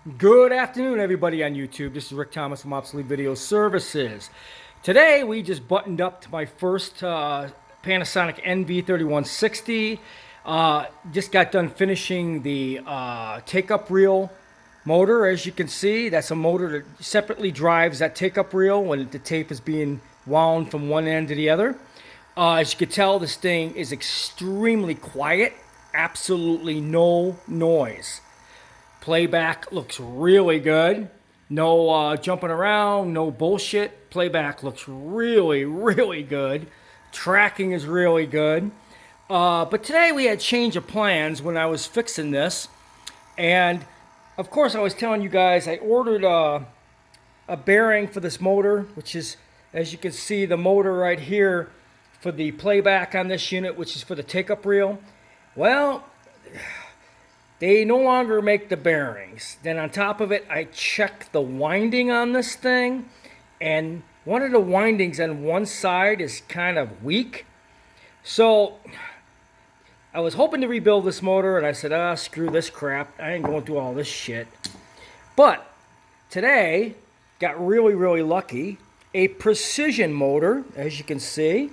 Good afternoon, everybody on YouTube. This is Rick Thomas from Obsolete Video Services. Today, we just buttoned up to my first Panasonic Nv-3160. Just got done finishing the take-up reel motor. As you can see, that's a motor that separately drives that take-up reel when the tape is being wound from one end to the other. As you can tell, this thing is extremely quiet. Absolutely no noise. Playback looks really good. No jumping around, no bullshit. Playback looks really good. Tracking is really good. But today we had change of plans when I was fixing this. And of course I was telling you guys I ordered a bearing for this motor, which is, as you can see, the motor right here for the playback on this unit, which is for the take-up reel. Well, they no longer make the bearings. Then on top of it, I checked the winding on this thing, and one of the windings on one side is kind of weak. So I was hoping to rebuild this motor, and I said, screw this crap. I ain't going through all this shit. But today, got really lucky. A precision motor, as you can see,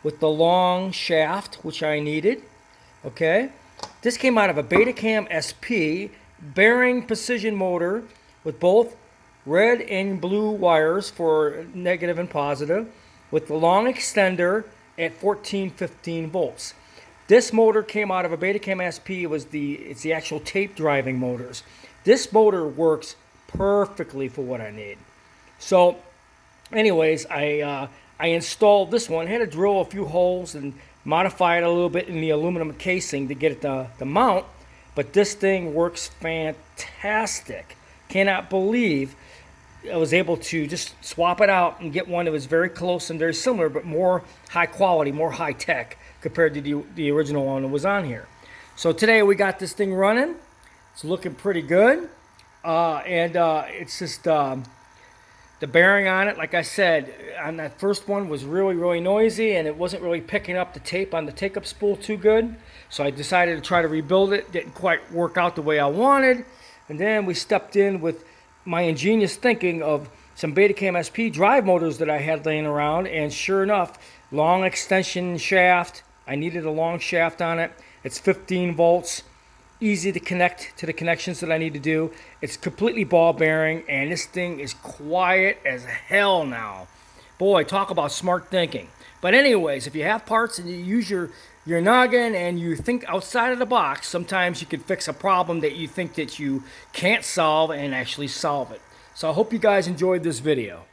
with the long shaft, which I needed. Okay. This came out of a Betacam SP bearing precision motor with both red and blue wires for negative and positive, with the long extender at 14-15 volts. This motor came out of a Betacam SP. It's the actual tape driving motors. This motor works perfectly for what I need. So, anyways, I installed this one. I had to drill a few holes and modify it a little bit in the aluminum casing to get it the mount, but this thing works fantastic. Cannot believe I was able to just swap it out and get one that was very close and very similar, but more high quality, more high tech compared to the original one that was on here. So today we got this thing running. It's looking pretty good, and it's just the bearing on it, like I said, on that first one was really noisy, and it wasn't really picking up the tape on the take-up spool too good. So I decided to try to rebuild it. Didn't quite work out the way I wanted. And then we stepped in with my ingenious thinking of some Betacam SP drive motors that I had laying around. And sure enough, long extension shaft. I needed a long shaft on it. It's 15 volts. Easy to connect to the connections that I need to do. It's completely ball bearing, and this thing is quiet as hell now. Boy, talk about smart thinking. But anyways, if you have parts and you use your noggin and you think outside of the box, sometimes you can fix a problem that you think that you can't solve and actually solve it. So I hope you guys enjoyed this video.